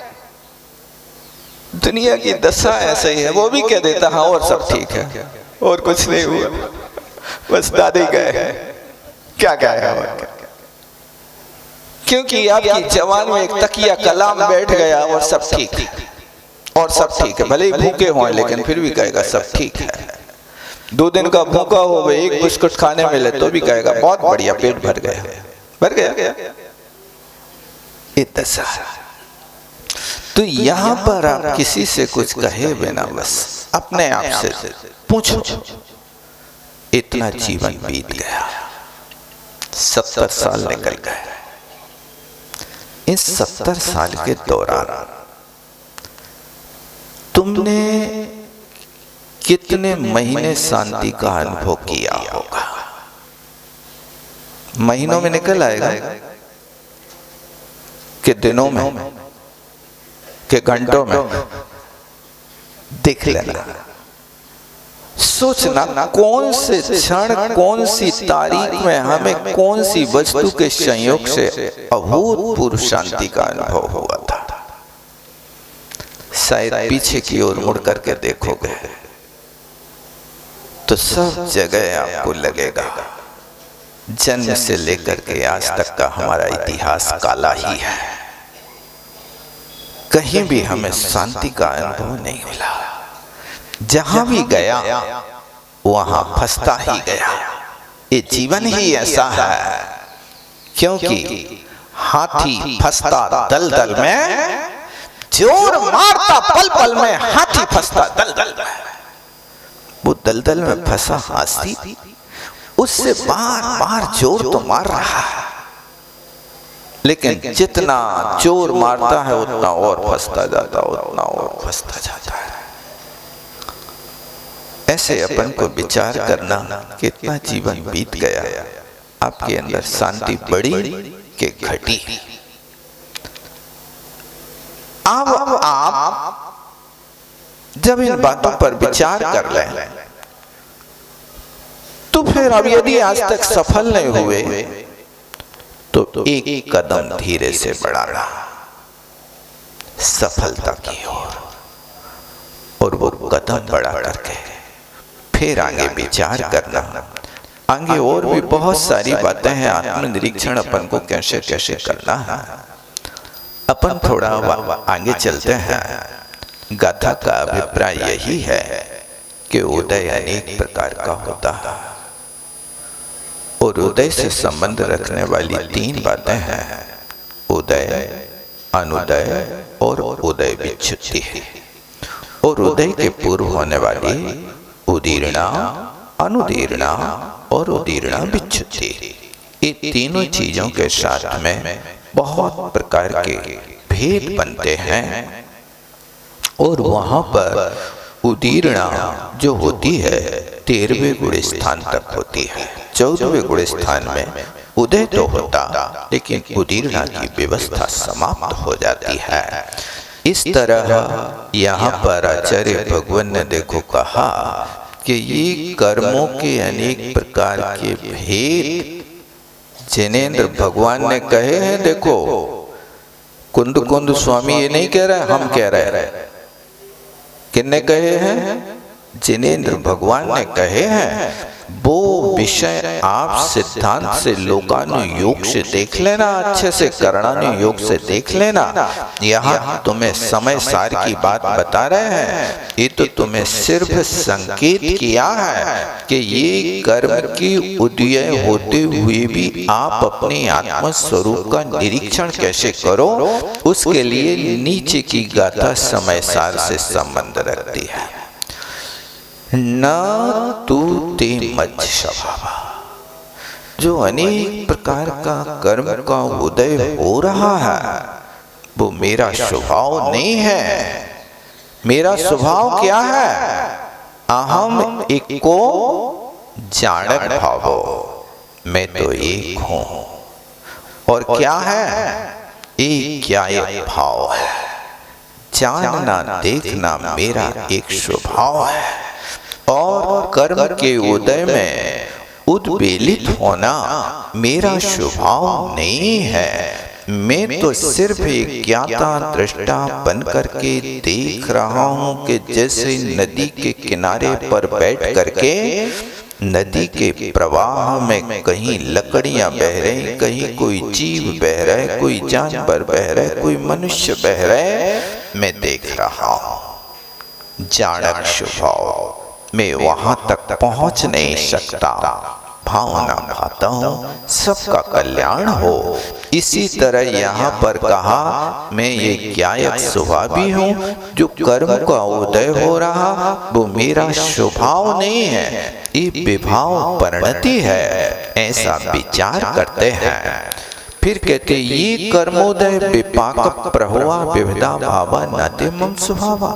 दुनिया की दशा ऐसे ही है, वो भी कह देता हाँ और सब ठीक है, और कुछ नहीं हुआ, बस दादी गए, क्या है, क्योंकि आपकी जवान में एक तकिया कलाम बैठ गया और सब ठीक है, और सब ठीक है, भले ही भूखे हों लेकिन फिर भी कहेगा सब ठीक है। 2 दिन का भूखा हो, एक बिस्कुट खाने मिले तो भी कहेगा बहुत बढ़िया, पेट भर गया। इतना तो यहां पर आप किसी से कुछ कहे बिना बस अपने आप से पूछो, इतना जीवन बीत गया, 70 साल निकल गए, इस 70 साल के दौरान तुमने कितने महीने शांति का अनुभव किया होगा। महीनों में निकल आएगा कि दिनों में कि घंटों में, देख लेना, सोचना कौन से क्षण, कौन सी तारीख में हमें कौन सी वस्तु के संयोग से अभूतपूर्व शांति का अनुभव हुआ था। शायद पीछे की ओर मुड़ करके देखोगे तो सब जगह आपको लगेगा जन्म से लेकर के आज तक का हमारा इतिहास काला ही है, कहीं भी हमें शांति का अनुभव नहीं मिला। जहां भी गया वहां फंसता ही गया। ये जीवन ही ऐसा है, क्योंकि हाथी फंसता दलदल में, जोर मारता पल पल में, हाथी फंसता दलदल में। वो दलदल में फंसा हाथी उससे बार बार जोर तो मार रहा है, लेकिन जितना जोर मारता है उतना और फंसता जाता, उतना और फंसता जाता है। ऐसे अपन को विचार करना कितना जीवन बीत गया, आपके अंदर शांति बढ़ी कि घटी। अब आप जब इन बातों पर विचार कर लें तो फिर अब यदि आज तक सफल नहीं हुए तो एक कदम धीरे से बढ़ाना सफलता की ओर, और वो कदम बढ़ा करके फिर आगे विचार करना। आगे और भी बहुत सारी बातें हैं, आत्मनिरीक्षण अपन को कैसे कैसे करना है। अपन थोड़ा आगे चलते हैं। गाथा का अभिप्राय यही है कि उदय अनेक प्रकार का होता है। और उदय से संबंध रखने वाली तीन बातें हैं, उदय, अनुदय और उदय विच्छुत्ति। और उदय के पूर्व होने वाली उदीर्णा, अनुदीर्णा और उदीर्णा विच्छुत्ति, ये तीनों चीजों के साथ में बहुत प्रकार के भेद बनते हैं। और वहां पर उदीर्णा जो होती है 13वें गुण स्थान तक होती है। 14वें गुण स्थान में उदय तो होता, लेकिन उदीर्णा की व्यवस्था समाप्त हो जाती है। इस तरह यहाँ पर आचार्य भगवान ने देखो कहा कि ये कर्मों के अनेक प्रकार के भेद जिनेंद्र भगवान ने कहे हैं। देखो कुंद कुंद स्वामी ये नहीं कह रहे, हम कह रहे हैं। किसने कहे हैं? जिनेंद्र भगवान ने कहे हैं। वो विषय आप सिद्धांत से, लोकानुयोग से देख लेना, अच्छे से करणानुयोग से देख लेना। यहाँ तुम्हें समय सार की बात बता रहे हैं, ये तो तुम्हें सिर्फ संकेत किया है कि ये कर्म की उदय होते हुए भी आप अपने आत्म स्वरूप का निरीक्षण कैसे करो, उसके लिए नीचे की गाथा समय सार से संबंध रखती है। न तू ते मज्ज स्वभावा, जो अनेक प्रकार का कर्म का उदय हो रहा है वो मेरा स्वभाव नहीं है। मेरा स्वभाव क्या है? अहम एको जानक भावो, मैं तो एक हूं। और क्या है? एक ज्ञायक भाव है। जानना देखना मेरा एक स्वभाव है। और कर्म के उदय में उद्वेलित होना मेरा स्वभाव नहीं है। मैं तो सिर्फ एक ज्ञाता दृष्टा बन करके देख रहा हूं कि जैसे नदी के किनारे पर बैठ करके नदी के प्रवाह में कहीं लकड़ियां बह रही, कहीं कोई जीव बह रहा है, कोई जानवर बह रहा है, कोई मनुष्य बह रहा है, मैं देख रहा हूं। जानक स्वभाव, मैं वहां तक पहुंच नहीं सकता। भावना भाता हूं सबका कल्याण हो। इसी तरह यहाँ पर कहा मैं ये ज्ञायक स्वभावी हूँ, जो कर्म का उदय हो रहा वो मेरा स्वभाव नहीं है, ये विभाव परिणति है, ऐसा विचार करते हैं। फिर कहते ये कर्मोदय विपाक प्रहुआ विविधा भावा नाते मम स्वभावा,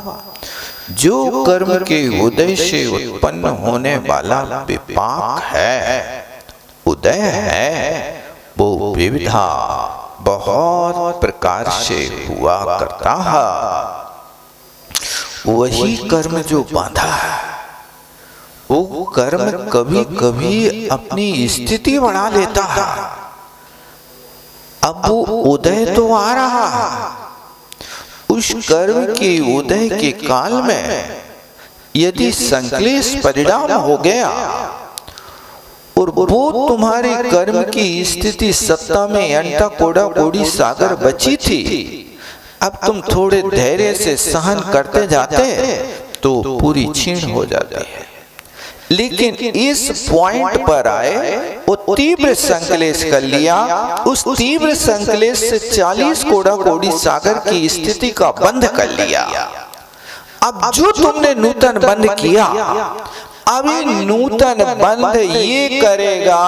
जो कर्म के उदय से उत्पन्न होने वाला विपाक है, उदय है, वो विविधा बहुत प्रकार से हुआ करता है। वही कर्म जो बांधा है, वो कर्म कभी कभी अपनी स्थिति बढ़ा लेता है। अब वो उदय तो आ रहा है, उस कर्म के उदय के काल में यदि संक्लेश परिणाम हो गया और वो तुम्हारे कर्म की स्थिति सत्ता में अंटा कोड़ा कोड़ी सागर बची थी, अब तुम थोड़े धैर्य से सहन करते जाते तो पूरी छीन हो जाती है। लेकिन इस पॉइंट पर आए, वो तीव्र संकलेश कर लिया, उस तीव्र संकलेश से 40 कोड़ा कोड़ी सागर की स्थिति का बंध कर लिया। अब जो तुमने नूतन बंध किया, अभी नूतन बंध ये करेगा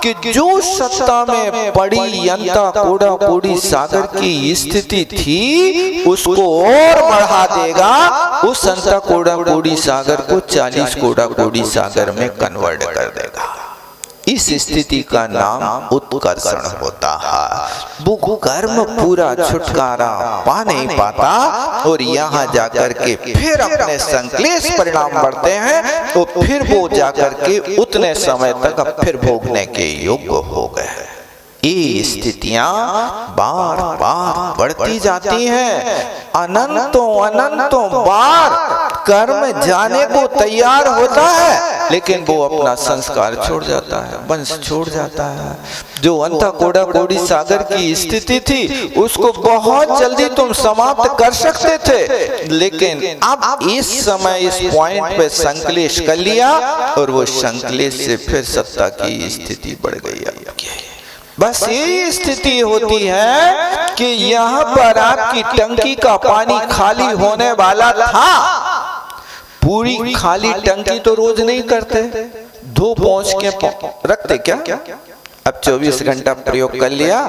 कि जो सत्ता में पड़ी यंता कोड़ा कोड़ी सागर की स्थिति थी उसको और बढ़ा देगा, उस संता कोड़ा कोड़ी सागर को 40 कोड़ा कोड़ी सागर में कन्वर्ट कर देगा। इस स्थिति का नाम उत्कर्षण होता है। वो कर्म पूरा छुटकारा पा नहीं पाता और यहाँ जाकर के फिर अपने संक्लेश परिणाम बढ़ते हैं, तो फिर वो जाकर के उतने समय तक अब फिर भोगने के योग्य हो गए। ये स्थितियां बार बार बढ़ती जाती हैं। अनंतों अनंतों बार कर्म जाने को तैयार होता है, लेकिन वो अपना संस्कार छोड़ जाता है, वंश छोड़ जाता है। जो अंधा कोड़ा कोड़ी सागर की स्थिति थी उसको बहुत जल्दी तुम समाप्त कर सकते थे, लेकिन अब इस समय इस पॉइंट पे संकलेश कर लिया और वो संकलेश से फिर सत्ता की स्थिति बढ़ गई। बस यही स्थिति होती है कि यहाँ पर आपकी टंकी का पानी खाली होने वाला था। पूरी खाली टंकी तो रोज नहीं करते, धो पहुंच के रखते क्या? अब 24 घंटा प्रयोग कर लिया,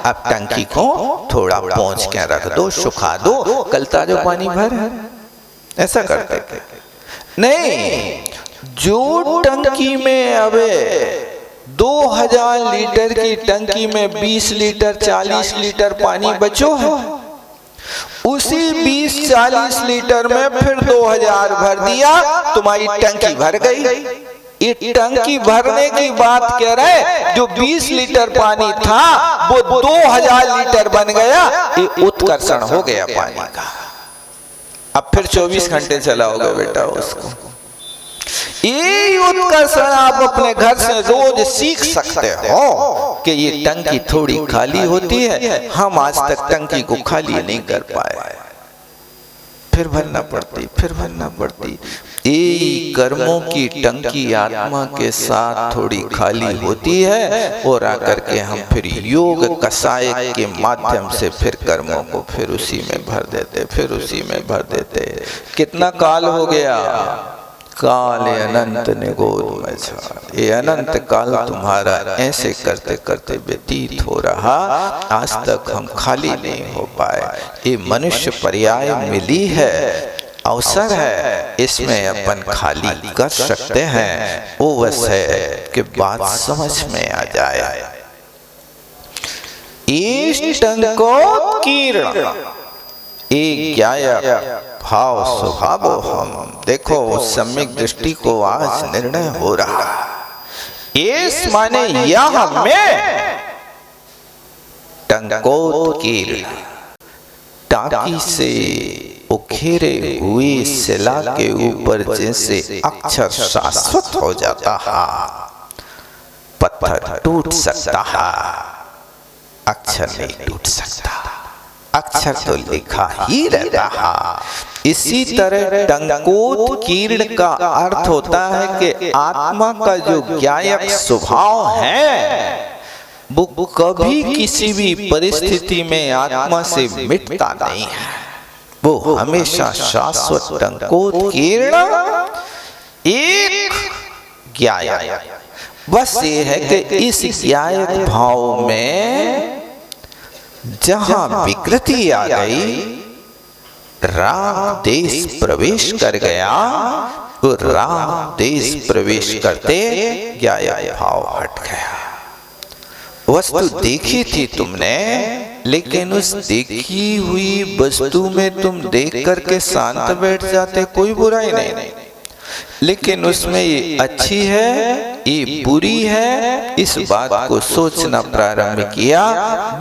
अब टंकी को थोड़ा पहुंच के रख दो, सुखा दो, कल ताजा पानी भर है, ऐसा करते नहीं। जो टंकी में अबे 2000 लीटर की टंकी में 20 लीटर 40 लीटर पानी बचो है, उसी 20-40 लीटर में फिर 2000 भर दिया, तुम्हारी टंकी भर गई। ये टंकी भरने की बात कह रहे, जो 20 लीटर पानी था वो 2000 लीटर बन गया, ये उत्कर्षण हो गया पानी का। अब फिर 24 घंटे चलाओगे बेटा उसको। ये उत्कर्षण आप अपने घर से रोज सीख सकते हो कि ये टंकी थोड़ी खाली होती है, हम आज तक टंकी को खाली नहीं कर पाए, फिर भरना पड़ती। ये कर्मों की टंकी आत्मा के साथ थोड़ी खाली होती है और आकर के हम फिर योग कषाय के माध्यम से फिर कर्मों को फिर उसी में भर देते। कितना काल हो गया? काल अनंत निगोद में छा। ये अनंत काल तुम्हारा ऐसे करते करते व्यतीत हो रहा, आज तक हम खाली नहीं हो पाए। ये मनुष्य पर्याय मिली है, अवसर है, इसमें अपन खाली कर सकते हैं। वो बस है कि बात समझ में आ जाए। इष्टंको कीर्ण एक भाव स्वभाव हम देखो, सम्यक दृष्टि को आज निर्णय हो रहा। इस माने यह में टंकोत कीर्ण, टाकी से उखेरे हुए शिला के ऊपर जैसे अक्षर शाश्वत हो जाता है, पत्थर टूट सकता है, अक्षर नहीं टूट सकता, अक्षर तो लिखा ही रहता है। इसी तरह टंकोत कीर्ण का अर्थ होता है कि आत्मा का जो ज्ञायक स्वभाव है वो कभी किसी भी परिस्थिति में आत्मा से मिटता नहीं है, वो हमेशा शाश्वत टंकोत कीर्ण एक ज्ञायक। बस ये है कि इस ज्ञायक भाव में जहां विकृति आ गई, राग देश प्रवेश कर गया, तो राग देश प्रवेश करते ज्ञायक भाव हट गया। वस्तु देखी थी तुमने, लेकिन उस देखी हुई वस्तु में तुम देख करके शांत बैठ जाते, कोई बुराई नहीं, लेकिन उसमें ये अच्छी है ये बुरी है, इस बात को सोचना प्रारंभ किया,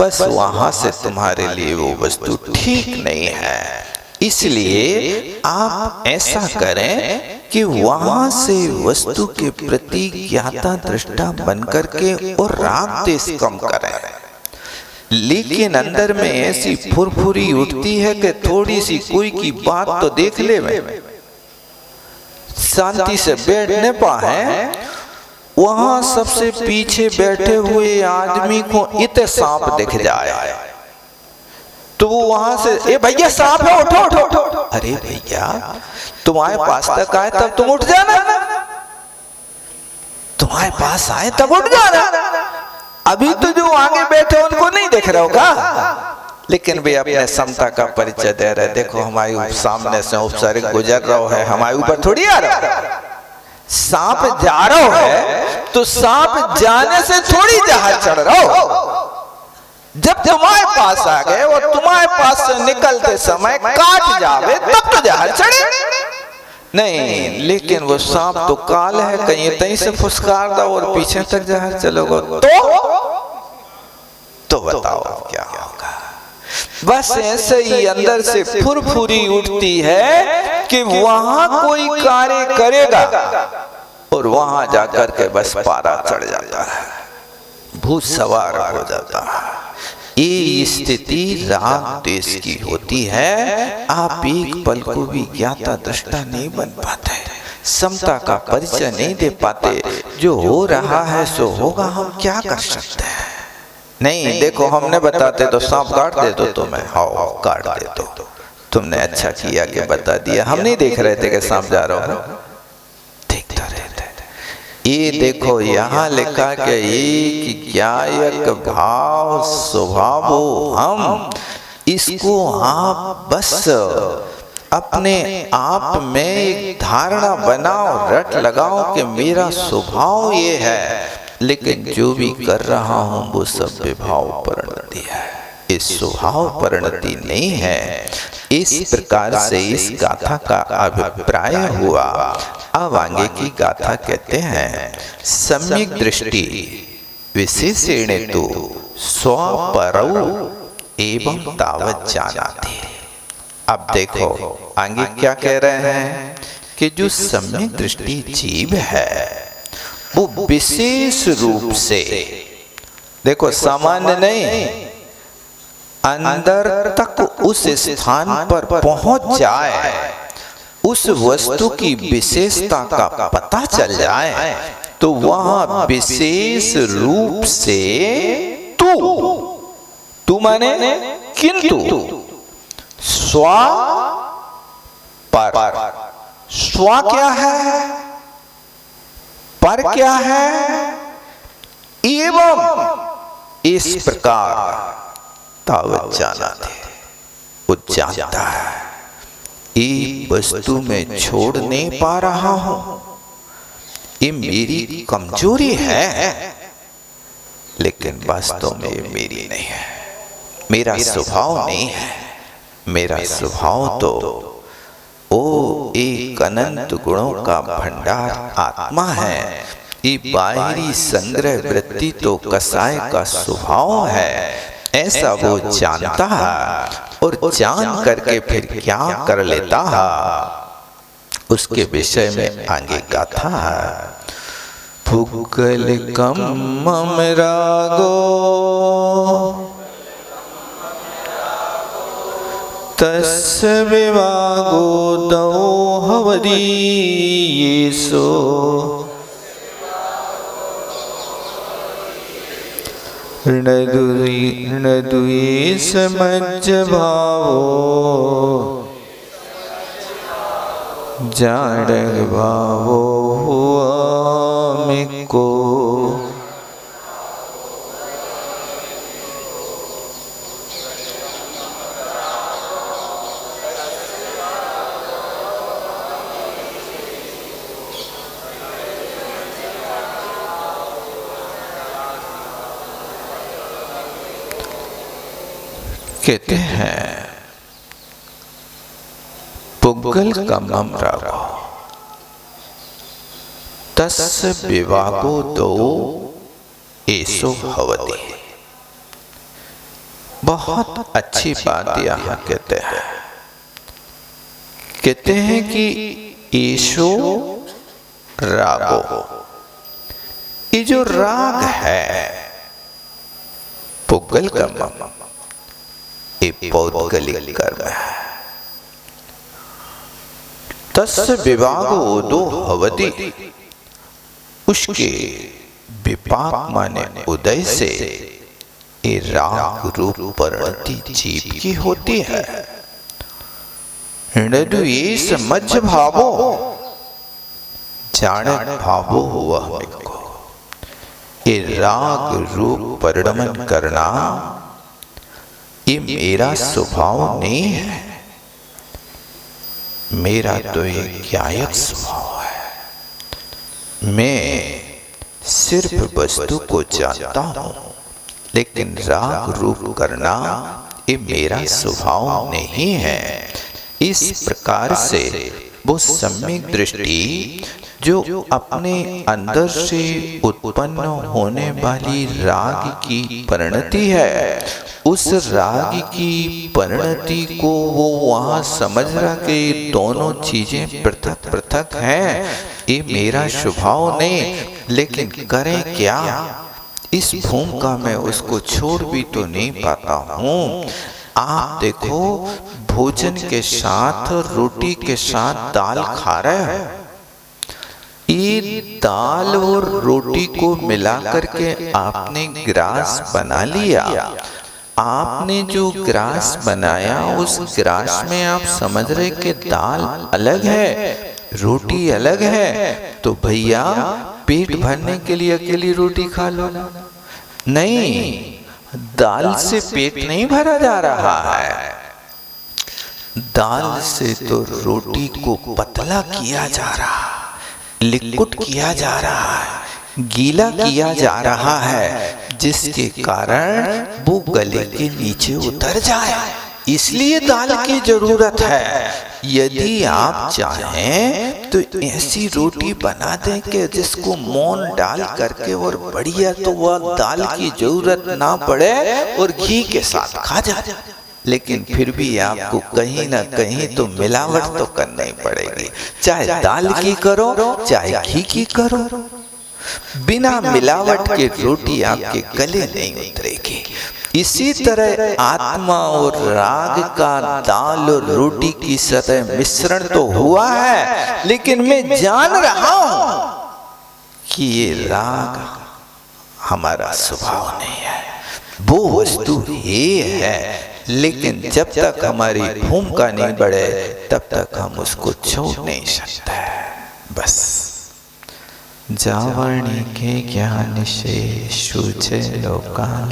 बस वहां से तुम्हारे लिए वो वस्तु ठीक नहीं है। इसलिए आप ऐसा करें कि वहां से वस्तु के प्रति ज्ञाता दृष्टा बनकर के और राग देश कम करें। लेकिन अंदर में ऐसी फुरफुरी उठती है कि थोड़ी सी कोई की बात तो देख ले, शांति से बैठ न पाए, वहां सबसे पीछे बैठे हुए आदमी को इत सांप दिख जाए तो वो वहां से, ए भैया सांप है, उठो उठो। अरे भैया तुम्हारे पास तक आए तब तुम उठ जाना, तुम्हारे पास आए तब उठ जाना, अभी तो जो आगे बैठे उनको नहीं देख रहे हो का? लेकिन वे अपने समता का परिचय दे रहे, देखो हमारे सामने से उपचारिक गुजर रहा है, हमारे ऊपर थोड़ी आ रहा है। सांप जा रहा है तो सांप जाने से थोड़ी जहाज चढ़ रहा हो, जब तुम्हारे पास आ गए और तुम्हारे पास से निकलते समय काट जावे तब तो जहाज चढ़े नहीं। लेकिन वो सांप तो काल है, कहीं तहीं से फुसकार दो और पीछे तक जहाज चलोगे तो बताओ क्या होगा। बस ऐसे ही अंदर से फुरफुरी उठती है कि वहां कोई कार्य करेगा और वहां जाकर के बस पारा चढ़ जाता है, भूत सवार हो जाता है। ये स्थिति राग द्वेष की होती है। आप एक पल को भी ज्ञाता दृष्टा नहीं बन पाते, समता का परिचय नहीं दे पाते। जो हो रहा है सो होगा, हम क्या कर सकते हैं। नहीं देखो, हमने बताते तो सांप काट दे दो तुम्हें, हाओ काट दे दो, तुमने अच्छा किया कि बता दिया। हम नहीं देख रहे थे कि सांप जा रहा हो, देखता रहते। ये देखो यहाँ लिखा कि एक ज्ञायक भाव स्वभाव हम, इसको आप बस अपने आप में एक धारणा बनाओ, रट लगाओ कि मेरा स्वभाव ये है। लेकिन जो भी कर रहा हूं वो सब विभाव परिणति है, इस स्वभाव परिणति नहीं है। इस प्रकार से इस गाथा का अभिप्राय हुआ। अब आगे की गाथा कहते हैं, सम्यक दृष्टि विशेषेण तो स्वपरौ एवं तावत् जानाति। अब देखो आगे क्या कह रहे हैं कि जो सम्यक दृष्टि जीव है वो विशेष रूप से, देखो सामान्य नहीं, अंदर तक उस स्थान पर पहुंच जाए, उस वस्तु की विशेषता का पता चल जाए, तो वहां विशेष रूप से तू माने किंतु स्व पर, स्व क्या है, पर क्या है, एवं इस प्रकार तावत् जानाति, वो जानता है। एक वस्तु में छोड़ नहीं पा रहा हूं, ये मेरी कमजोरी है, लेकिन वास्तव में ये मेरी नहीं है, मेरा स्वभाव नहीं है। मेरा स्वभाव तो ओ एक अनंत गुणों का भंडार आत्मा है। ये बाहरी संग्रह वृत्ति तो कसाय का स्वभाव है, ऐसा वो जानता है। और जान करके फिर क्या कर लेता है, उसके विषय में आगे गाथा है। पुगल कम रागो तस्य विवागो दो हवदी येसो ऋणद्वेष मज्ज भावो जाडग भावो हुआ मिको। कहते हैं पुगल का मम रागो तस्य विवागो दो एसो भवति। बहुत अच्छी बात यहाँ कहते हैं कि एसो रागो, ये जो राग है पुगल का मम, ये पौद्गलिक कर्म है। तस्य विवागो दो भवति, उसके विपाक माने उदय से ये राग रूप परिणति जीव की होती है। ऋणद्वेष मज्ज भावो जाणत भावो हुआ हमको, ये राग रूप परिणमन करना ये मेरा स्वभाव नहीं है, मेरा तो एक ज्ञायक स्वभाव है। मैं सिर्फ वस्तु को जानता हूं, लेकिन राग रूप करना ये मेरा स्वभाव नहीं है। इस प्रकार से वो सम्यक दृष्टि जो अपने अंदर से उत्पन्न होने वाली राग की परिणति है, उस राग की परिणति को वो वहाँ समझ रहा कि दोनों चीजें पृथक पृथक हैं, ये मेरा स्वभाव नहीं, लेकिन करें क्या, इस भूमिका में उसको छोड़ भी तो नहीं पाता हूँ। आप देखो, भोजन के साथ, रोटी के साथ दाल खा रहे हैं, ये दाल और रोटी को मिला करके आपने ग्रास बना लिया। आपने जो ग्रास बनाया, उस ग्रास में आप समझ रहे कि दाल अलग है, रोटी अलग है, तो भैया पेट भरने के लिए अकेली रोटी खा लो। नहीं, दाल से पेट नहीं भरा जा रहा है, दाल से तो रोटी को पतला किया जा रहा है, लिक्विड किया जा रहा है, गीला किया जा रहा है, जिसके कारण वो गले के नीचे उतर जाए, इसलिए दाल की जरूरत है। यदि आप चाहें तो ऐसी रोटी बना दें कि जिसको मोन डाल करके और बढ़िया, तो वह दाल की जरूरत ना पड़े और घी के साथ खा जाए, लेकिन फिर भी आपको कहीं ना कहीं तो मिलावट तो करनी ही पड़ेगी, चाहे दाल की करो चाहे घी की करो, बिना मिलावट के रोटी आपके गले नहीं उतरेगी। इसी तरह आत्मा और राग का दाल और रोटी की सतह मिश्रण तो हुआ है, लेकिन मैं जान रहा हूं कि ये राग हमारा स्वभाव नहीं है, वो वस्तु ही है, लेकिन जब तक हमारी भूमिका नहीं बढ़े तब तक हम उसको छोड़ नहीं सकते। बस जावणी के ज्ञान से सूझे लोकाल